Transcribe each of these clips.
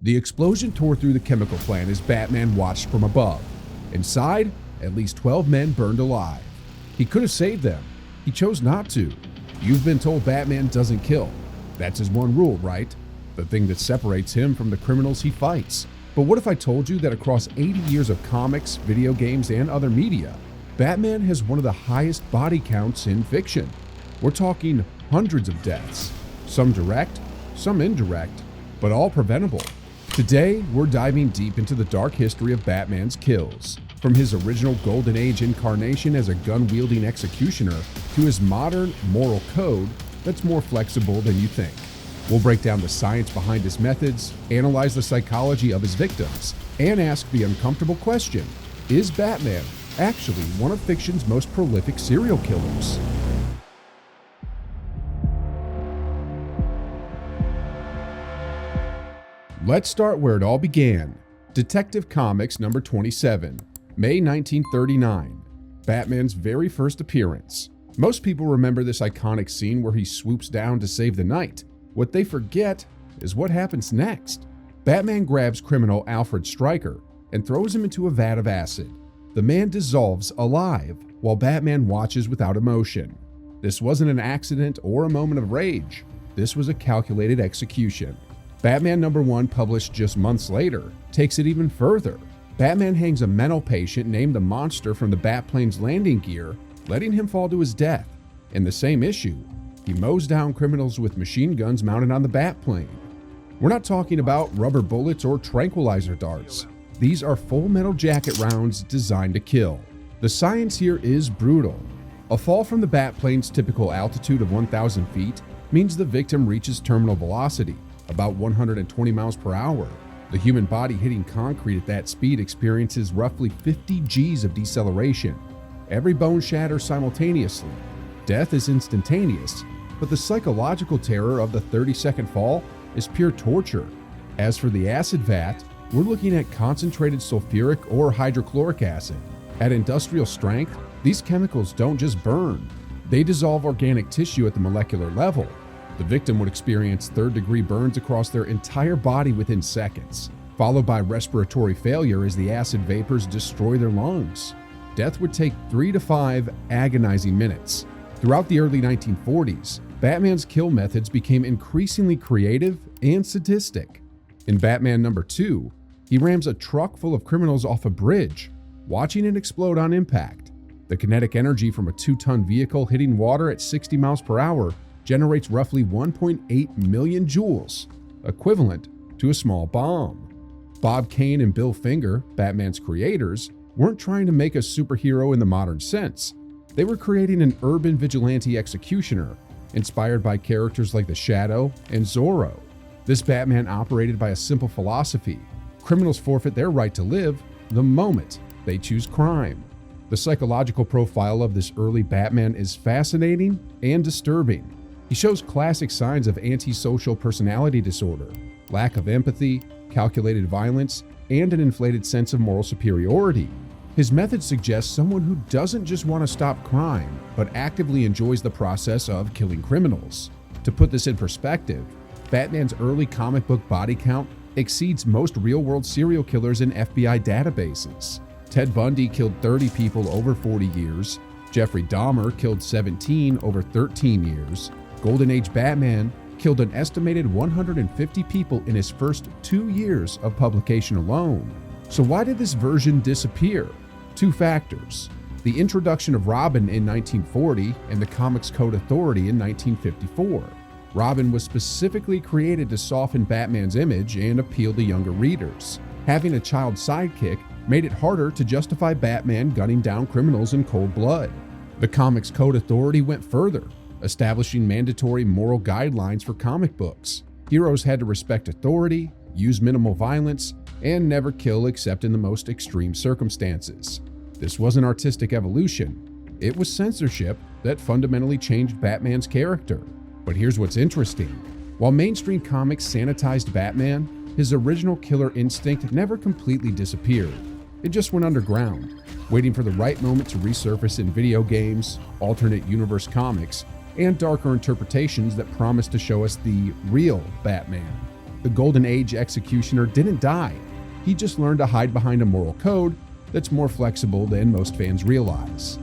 The explosion tore through the chemical plant as Batman watched from above. Inside, at least 12 men burned alive. He could have saved them. He chose not to. You've been told Batman doesn't kill. That's his one rule, right? The thing that separates him from the criminals he fights. But what if I told you that across 80 years of comics, video games, and other media, Batman has one of the highest body counts in fiction? We're talking hundreds of deaths, some direct, some indirect, but all preventable. Today, we're diving deep into the dark history of Batman's kills, from his original Golden Age incarnation as a gun-wielding executioner to his modern moral code that's more flexible than you think. We'll break down the science behind his methods, analyze the psychology of his victims, and ask the uncomfortable question: is Batman actually one of fiction's most prolific serial killers? Let's start where it all began. Detective Comics number 27, May 1939. Batman's very first appearance. Most people remember this iconic scene where he swoops down to save the night. What they forget is what happens next. Batman grabs criminal Alfred Stryker and throws him into a vat of acid. The man dissolves alive while Batman watches without emotion. This wasn't an accident or a moment of rage. This was a calculated execution. Batman number 1, published just months later, takes it even further. Batman hangs a mental patient named the Monster from the Batplane's landing gear, letting him fall to his death. In the same issue, he mows down criminals with machine guns mounted on the Batplane. We're not talking about rubber bullets or tranquilizer darts. These are full metal jacket rounds designed to kill. The science here is brutal. A fall from the Batplane's typical altitude of 1,000 feet means the victim reaches terminal velocity, about 120 miles per hour. The human body hitting concrete at that speed experiences roughly 50 Gs of deceleration. Every bone shatters simultaneously. Death is instantaneous, but the psychological terror of the 30-second fall is pure torture. As for the acid vat, we're looking at concentrated sulfuric or hydrochloric acid. At industrial strength, these chemicals don't just burn. They dissolve organic tissue at the molecular level. The victim would experience third-degree burns across their entire body within seconds, followed by respiratory failure as the acid vapors destroy their lungs. Death would take 3 to 5 agonizing minutes. Throughout the early 1940s, Batman's kill methods became increasingly creative and sadistic. In Batman number 2, he rams a truck full of criminals off a bridge, watching it explode on impact. The kinetic energy from a 2-ton vehicle hitting water at 60 miles per hour generates roughly 1.8 million joules, equivalent to a small bomb. Bob Kane and Bill Finger, Batman's creators, weren't trying to make a superhero in the modern sense. They were creating an urban vigilante executioner, inspired by characters like the Shadow and Zorro. This Batman operated by a simple philosophy: criminals forfeit their right to live the moment they choose crime. The psychological profile of this early Batman is fascinating and disturbing. He shows classic signs of antisocial personality disorder, lack of empathy, calculated violence, and an inflated sense of moral superiority. His method suggests someone who doesn't just want to stop crime, but actively enjoys the process of killing criminals. To put this in perspective, Batman's early comic book body count exceeds most real-world serial killers in FBI databases. Ted Bundy killed 30 people over 40 years. Jeffrey Dahmer killed 17 over 13 years. Golden Age Batman killed an estimated 150 people in his first 2 years of publication alone. So why did this version disappear? 2 factors: the introduction of Robin in 1940 and the Comics Code Authority in 1954. Robin was specifically created to soften Batman's image and appeal to younger readers. Having a child sidekick made it harder to justify Batman gunning down criminals in cold blood. The Comics Code Authority went further, establishing mandatory moral guidelines for comic books. Heroes had to respect authority, use minimal violence, and never kill except in the most extreme circumstances. This wasn't artistic evolution. It was censorship that fundamentally changed Batman's character. But here's what's interesting. While mainstream comics sanitized Batman, his original killer instinct never completely disappeared. It just went underground, waiting for the right moment to resurface in video games, alternate universe comics, and darker interpretations that promise to show us the real Batman. The Golden Age executioner didn't die. He just learned to hide behind a moral code that's more flexible than most fans realize.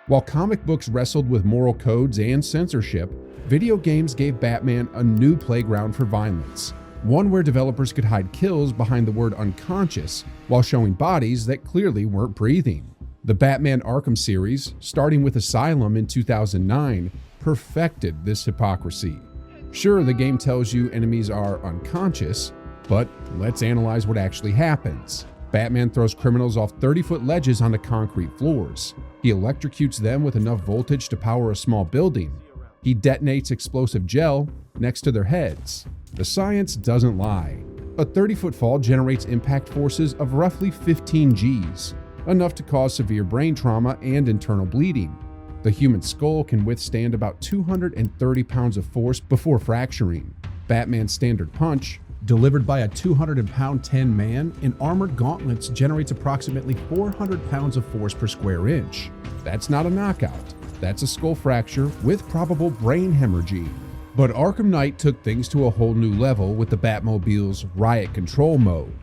While comic books wrestled with moral codes and censorship, video games gave Batman a new playground for violence, one where developers could hide kills behind the word unconscious while showing bodies that clearly weren't breathing. The Batman Arkham series, starting with Asylum in 2009, perfected this hypocrisy. Sure, the game tells you enemies are unconscious, but let's analyze what actually happens. Batman throws criminals off 30-foot ledges onto concrete floors. He electrocutes them with enough voltage to power a small building. He detonates explosive gel next to their heads. The science doesn't lie. A 30-foot fall generates impact forces of roughly 15 Gs, enough to cause severe brain trauma and internal bleeding. The human skull can withstand about 230 pounds of force before fracturing. Batman's standard punch, delivered by a 200-pound tin man in armored gauntlets, generates approximately 400 pounds of force per square inch. That's not a knockout. That's a skull fracture with probable brain hemorrhaging. But Arkham Knight took things to a whole new level with the Batmobile's riot control mode.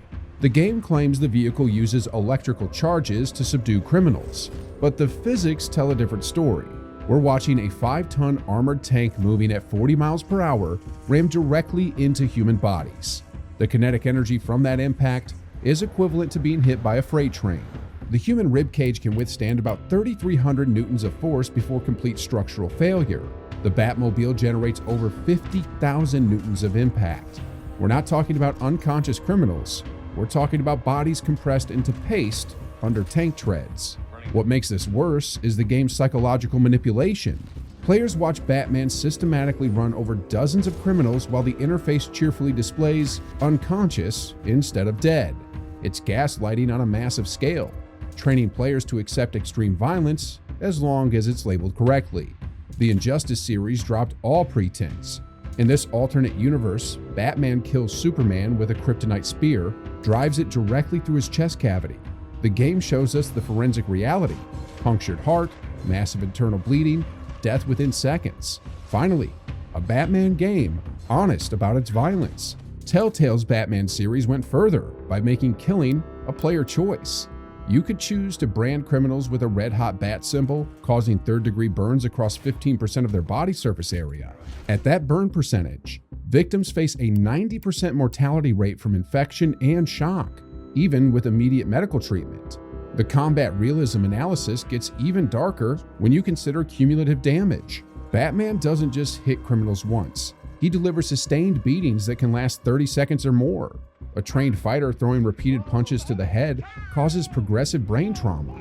The game claims the vehicle uses electrical charges to subdue criminals, but the physics tell a different story. We're watching a 5-ton armored tank moving at 40 miles per hour ram directly into human bodies. The kinetic energy from that impact is equivalent to being hit by a freight train. The human ribcage can withstand about 3,300 newtons of force before complete structural failure. The Batmobile generates over 50,000 newtons of impact. We're not talking about unconscious criminals. We're talking about bodies compressed into paste under tank treads. What makes this worse is the game's psychological manipulation. Players watch Batman systematically run over dozens of criminals while the interface cheerfully displays unconscious instead of dead. It's gaslighting on a massive scale, training players to accept extreme violence as long as it's labeled correctly. The Injustice series dropped all pretense. In this alternate universe, Batman kills Superman with a kryptonite spear, drives it directly through his chest cavity. The game shows us the forensic reality: punctured heart, massive internal bleeding, death within seconds. Finally, a Batman game honest about its violence. Telltale's Batman series went further by making killing a player choice. You could choose to brand criminals with a red-hot bat symbol, causing third-degree burns across 15% of their body surface area. At that burn percentage, victims face a 90% mortality rate from infection and shock, even with immediate medical treatment. The combat realism analysis gets even darker when you consider cumulative damage. Batman doesn't just hit criminals once. He delivers sustained beatings that can last 30 seconds or more. A trained fighter throwing repeated punches to the head causes progressive brain trauma.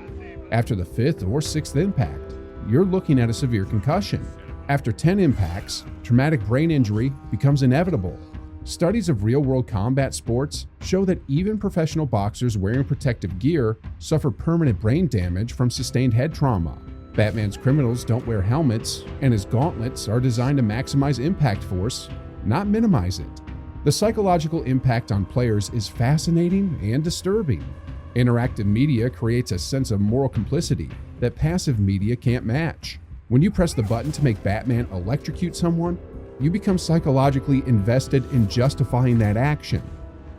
After the 5th or 6th impact, you're looking at a severe concussion. After 10 impacts, traumatic brain injury becomes inevitable. Studies of real-world combat sports show that even professional boxers wearing protective gear suffer permanent brain damage from sustained head trauma. Batman's criminals don't wear helmets, and his gauntlets are designed to maximize impact force, not minimize it. The psychological impact on players is fascinating and disturbing. Interactive media creates a sense of moral complicity that passive media can't match. When you press the button to make Batman electrocute someone, you become psychologically invested in justifying that action.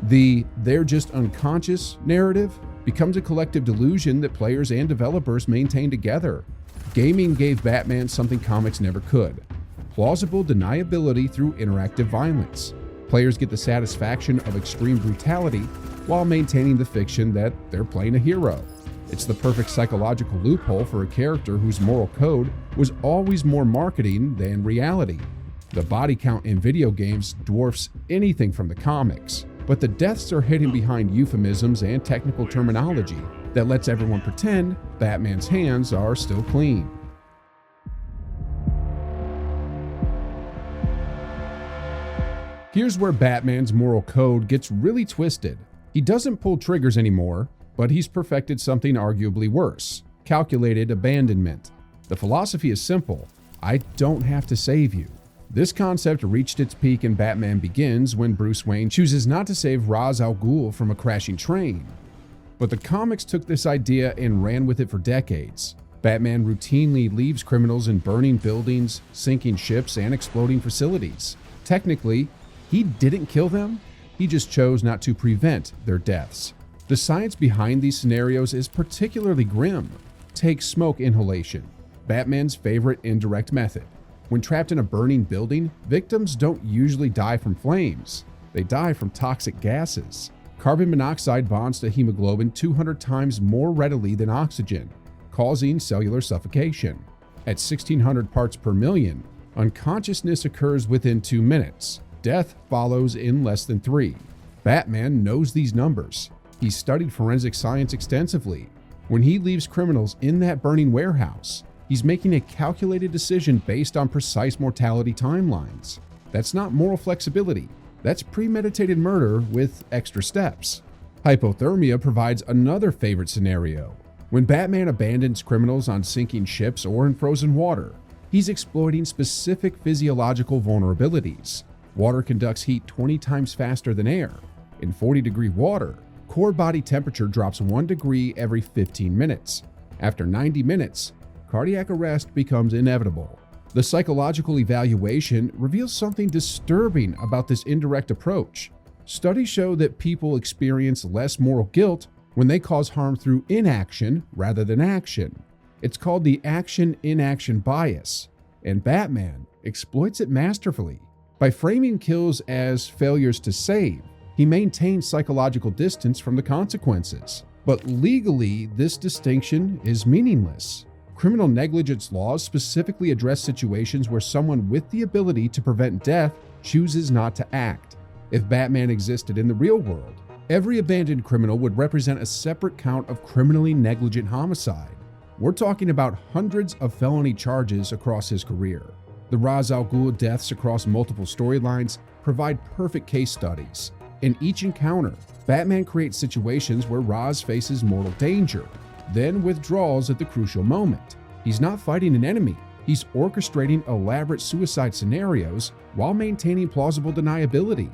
The "they're just unconscious" narrative becomes a collective delusion that players and developers maintain together. Gaming gave Batman something comics never could: plausible deniability through interactive violence. Players get the satisfaction of extreme brutality while maintaining the fiction that they're playing a hero. It's the perfect psychological loophole for a character whose moral code was always more marketing than reality. The body count in video games dwarfs anything from the comics, but the deaths are hidden behind euphemisms and technical terminology that lets everyone pretend Batman's hands are still clean. Here's where Batman's moral code gets really twisted. He doesn't pull triggers anymore, but he's perfected something arguably worse: calculated abandonment. The philosophy is simple: I don't have to save you. This concept reached its peak in Batman Begins when Bruce Wayne chooses not to save Ra's al Ghul from a crashing train. But the comics took this idea and ran with it for decades. Batman routinely leaves criminals in burning buildings, sinking ships, and exploding facilities. Technically, he didn't kill them, he just chose not to prevent their deaths. The science behind these scenarios is particularly grim. Take smoke inhalation, Batman's favorite indirect method. When trapped in a burning building, victims don't usually die from flames. They die from toxic gases. Carbon monoxide bonds to hemoglobin 200 times more readily than oxygen, causing cellular suffocation. At 1,600 parts per million, unconsciousness occurs within 2 minutes. Death follows in less than 3. Batman knows these numbers. He studied forensic science extensively. When he leaves criminals in that burning warehouse, he's making a calculated decision based on precise mortality timelines. That's not moral flexibility. That's premeditated murder with extra steps. Hypothermia provides another favorite scenario. When Batman abandons criminals on sinking ships or in frozen water, he's exploiting specific physiological vulnerabilities. Water conducts heat 20 times faster than air. In 40-degree water, core body temperature drops 1 degree every 15 minutes. After 90 minutes, cardiac arrest becomes inevitable. The psychological evaluation reveals something disturbing about this indirect approach. Studies show that people experience less moral guilt when they cause harm through inaction rather than action. It's called the action-inaction bias, and Batman exploits it masterfully. By framing kills as failures to save, he maintains psychological distance from the consequences. But legally, this distinction is meaningless. Criminal negligence laws specifically address situations where someone with the ability to prevent death chooses not to act. If Batman existed in the real world, every abandoned criminal would represent a separate count of criminally negligent homicide. We're talking about hundreds of felony charges across his career. The Ra's al Ghul deaths across multiple storylines provide perfect case studies. In each encounter, Batman creates situations where Ra's faces mortal danger, then withdraws at the crucial moment. He's not fighting an enemy, he's orchestrating elaborate suicide scenarios while maintaining plausible deniability.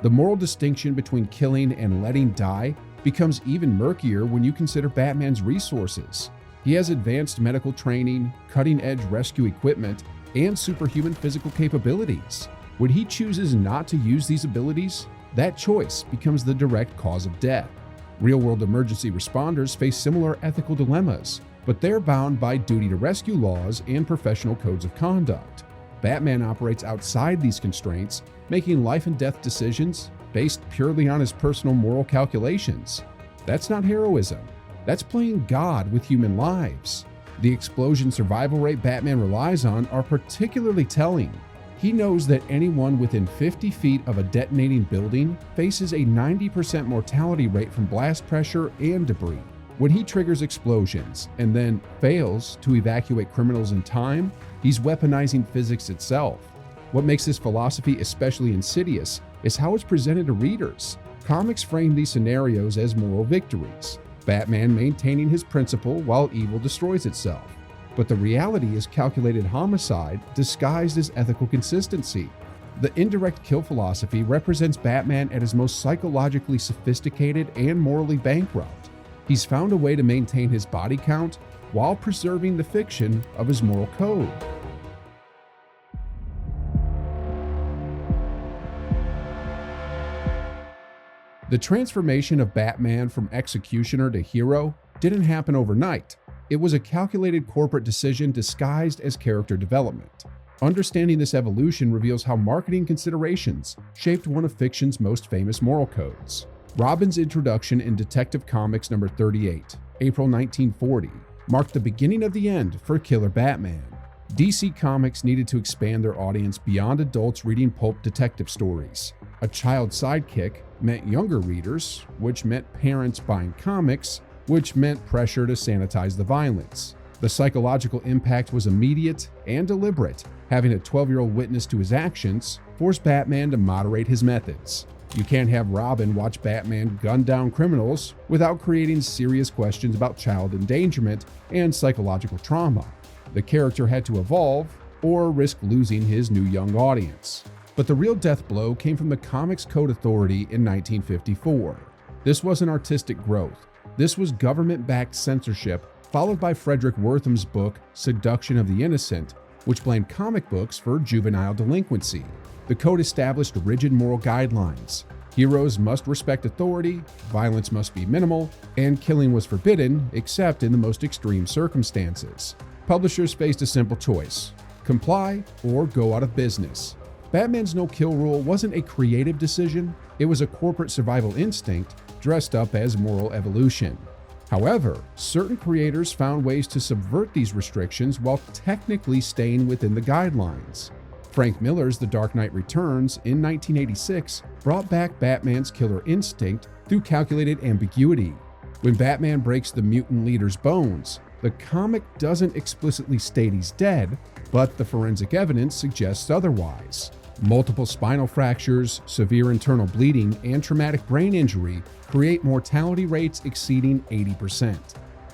The moral distinction between killing and letting die becomes even murkier when you consider Batman's resources. He has advanced medical training, cutting-edge rescue equipment, and superhuman physical capabilities. When he chooses not to use these abilities, that choice becomes the direct cause of death. Real-world emergency responders face similar ethical dilemmas, but they're bound by duty to rescue laws and professional codes of conduct. Batman operates outside these constraints, making life and death decisions based purely on his personal moral calculations. That's not heroism. That's playing God with human lives. The explosion survival rate Batman relies on are particularly telling. He knows that anyone within 50 feet of a detonating building faces a 90% mortality rate from blast pressure and debris. When he triggers explosions and then fails to evacuate criminals in time, he's weaponizing physics itself. What makes this philosophy especially insidious is how it's presented to readers. Comics frame these scenarios as moral victories, Batman maintaining his principle while evil destroys itself. But the reality is calculated homicide disguised as ethical consistency. The indirect kill philosophy represents Batman at his most psychologically sophisticated and morally bankrupt. He's found a way to maintain his body count while preserving the fiction of his moral code. The transformation of Batman from executioner to hero didn't happen overnight. It was a calculated corporate decision disguised as character development. Understanding this evolution reveals how marketing considerations shaped one of fiction's most famous moral codes. Robin's introduction in Detective Comics number 38, April 1940, marked the beginning of the end for Killer Batman. DC Comics needed to expand their audience beyond adults reading pulp detective stories. A child sidekick meant younger readers, which meant parents buying comics, which meant pressure to sanitize the violence. The psychological impact was immediate and deliberate. Having a 12-year-old witness to his actions forced Batman to moderate his methods. You can't have Robin watch Batman gun down criminals without creating serious questions about child endangerment and psychological trauma. The character had to evolve or risk losing his new young audience. But the real death blow came from the Comics Code Authority in 1954. This wasn't artistic growth. This was government-backed censorship followed by Frederick Wortham's book Seduction of the Innocent, which blamed comic books for juvenile delinquency. The code established rigid moral guidelines. Heroes must respect authority, violence must be minimal, and killing was forbidden except in the most extreme circumstances. Publishers faced a simple choice: comply or go out of business. Batman's no-kill rule wasn't a creative decision, it was a corporate survival instinct dressed up as moral evolution. However, certain creators found ways to subvert these restrictions while technically staying within the guidelines. Frank Miller's The Dark Knight Returns in 1986 brought back Batman's killer instinct through calculated ambiguity. When Batman breaks the mutant leader's bones, the comic doesn't explicitly state he's dead, but the forensic evidence suggests otherwise. Multiple spinal fractures, severe internal bleeding, and traumatic brain injury create mortality rates exceeding 80%.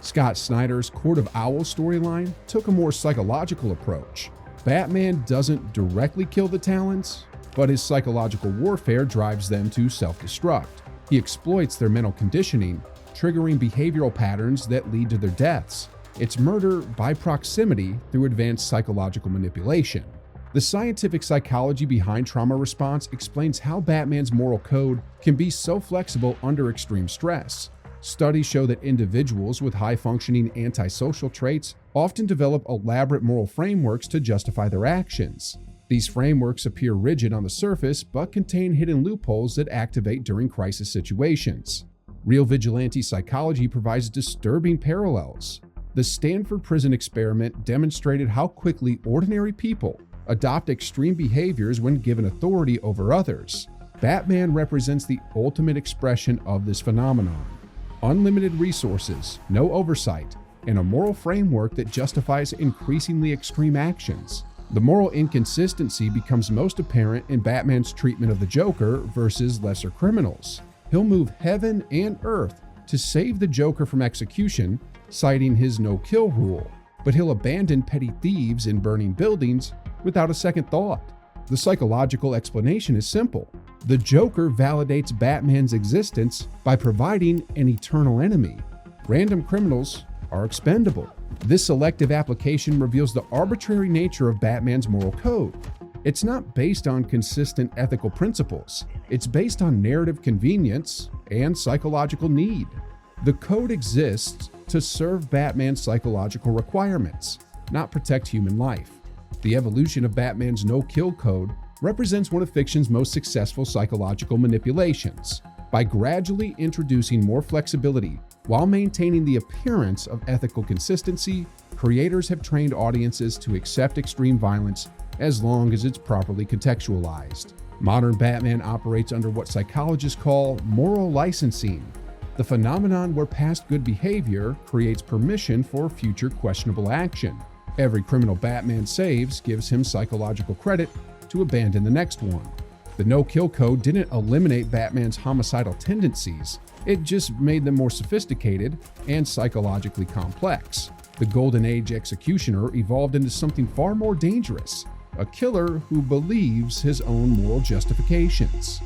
Scott Snyder's Court of Owls storyline took a more psychological approach. Batman doesn't directly kill the Talons, but his psychological warfare drives them to self-destruct. He exploits their mental conditioning, triggering behavioral patterns that lead to their deaths. It's murder by proximity through advanced psychological manipulation. The scientific psychology behind trauma response explains how Batman's moral code can be so flexible under extreme stress. Studies show that individuals with high-functioning antisocial traits often develop elaborate moral frameworks to justify their actions. These frameworks appear rigid on the surface but contain hidden loopholes that activate during crisis situations. Real vigilante psychology provides disturbing parallels. The Stanford prison experiment demonstrated how quickly ordinary people adopt extreme behaviors when given authority over others. Batman represents the ultimate expression of this phenomenon. Unlimited resources, no oversight, and a moral framework that justifies increasingly extreme actions. The moral inconsistency becomes most apparent in Batman's treatment of the Joker versus lesser criminals. He'll move heaven and earth to save the Joker from execution, citing his no-kill rule, but he'll abandon petty thieves in burning buildings without a second thought. The psychological explanation is simple. The Joker validates Batman's existence by providing an eternal enemy. Random criminals are expendable. This selective application reveals the arbitrary nature of Batman's moral code. It's not based on consistent ethical principles. It's based on narrative convenience and psychological need. The code exists to serve Batman's psychological requirements, not protect human life. The evolution of Batman's no-kill code represents one of fiction's most successful psychological manipulations. By gradually introducing more flexibility while maintaining the appearance of ethical consistency, creators have trained audiences to accept extreme violence as long as it's properly contextualized. Modern Batman operates under what psychologists call moral licensing, the phenomenon where past good behavior creates permission for future questionable action. Every criminal Batman saves gives him psychological credit to abandon the next one. The no-kill code didn't eliminate Batman's homicidal tendencies, it just made them more sophisticated and psychologically complex. The Golden Age executioner evolved into something far more dangerous, a killer who believes his own moral justifications.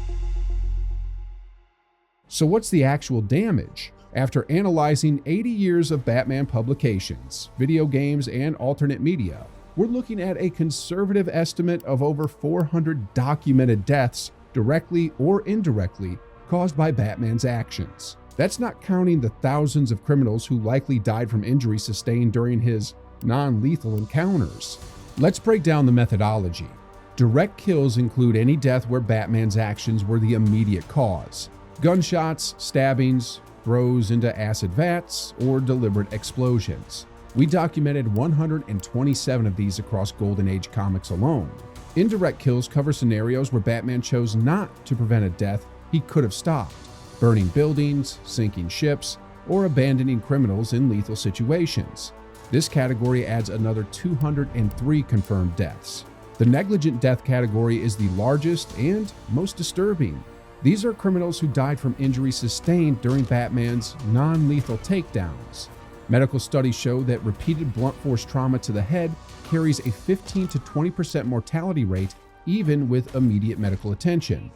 So what's the actual damage? After analyzing 80 years of Batman publications, video games, and alternate media, we're looking at a conservative estimate of over 400 documented deaths, directly or indirectly, caused by Batman's actions. That's not counting the thousands of criminals who likely died from injuries sustained during his non-lethal encounters. Let's break down the methodology. Direct kills include any death where Batman's actions were the immediate cause. Gunshots, stabbings, throws into acid vats, or deliberate explosions. We documented 127 of these across Golden Age comics alone. Indirect kills cover scenarios where Batman chose not to prevent a death he could have stopped, burning buildings, sinking ships, or abandoning criminals in lethal situations. This category adds another 203 confirmed deaths. The negligent death category is the largest and most disturbing. These are criminals who died from injuries sustained during Batman's non-lethal takedowns. Medical studies show that repeated blunt force trauma to the head carries a 15 to 20% mortality rate even with immediate medical attention.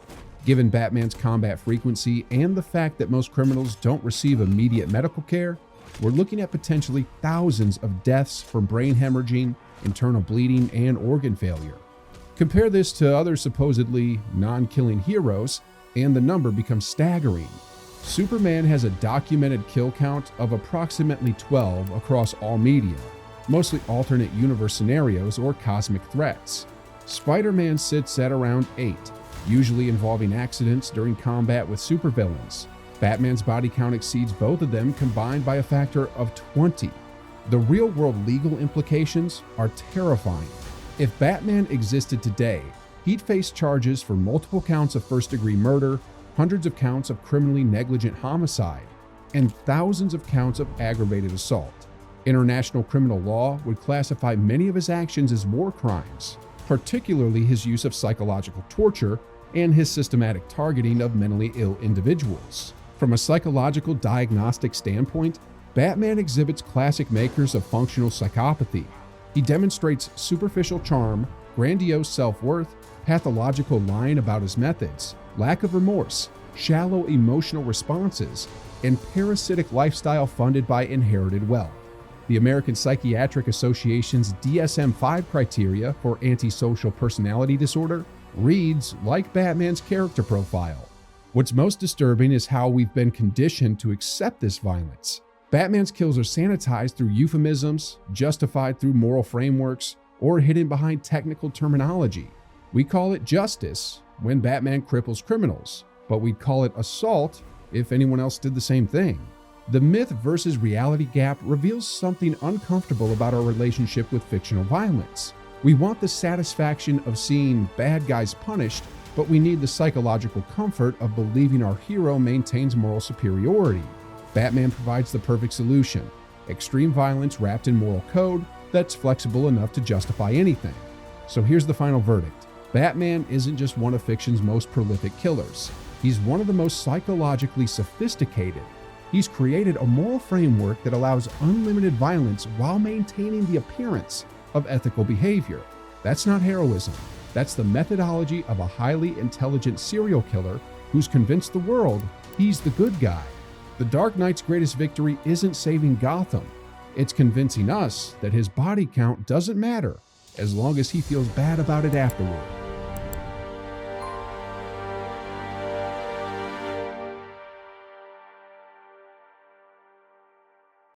Given Batman's combat frequency and the fact that most criminals don't receive immediate medical care, we're looking at potentially thousands of deaths from brain hemorrhaging, internal bleeding, and organ failure. Compare this to other supposedly non-killing heroes, and the number becomes staggering. Superman has a documented kill count of approximately 12 across all media, mostly alternate universe scenarios or cosmic threats. Spider-Man sits at around 8, usually involving accidents during combat with supervillains. Batman's body count exceeds both of them combined by a factor of 20. The real-world legal implications are terrifying. If Batman existed today, he'd face charges for multiple counts of first-degree murder, hundreds of counts of criminally negligent homicide, and thousands of counts of aggravated assault. International criminal law would classify many of his actions as war crimes, particularly his use of psychological torture and his systematic targeting of mentally ill individuals. From a psychological diagnostic standpoint, Batman exhibits classic makers of functional psychopathy. He demonstrates superficial charm, grandiose self-worth, pathological lying about his methods, lack of remorse, shallow emotional responses, and parasitic lifestyle funded by inherited wealth. The American Psychiatric Association's DSM-5 criteria for antisocial personality disorder reads like Batman's character profile. What's most disturbing is how we've been conditioned to accept this violence. Batman's kills are sanitized through euphemisms, justified through moral frameworks, or hidden behind technical terminology. We call it justice when Batman cripples criminals, but we'd call it assault if anyone else did the same thing. The myth versus reality gap reveals something uncomfortable about our relationship with fictional violence. We want the satisfaction of seeing bad guys punished, but we need the psychological comfort of believing our hero maintains moral superiority. Batman provides the perfect solution: extreme violence wrapped in moral code that's flexible enough to justify anything. So here's the final verdict. Batman isn't just one of fiction's most prolific killers. He's one of the most psychologically sophisticated. He's created a moral framework that allows unlimited violence while maintaining the appearance of ethical behavior. That's not heroism. That's the methodology of a highly intelligent serial killer who's convinced the world he's the good guy. The Dark Knight's greatest victory isn't saving Gotham. It's convincing us that his body count doesn't matter as long as he feels bad about it afterward.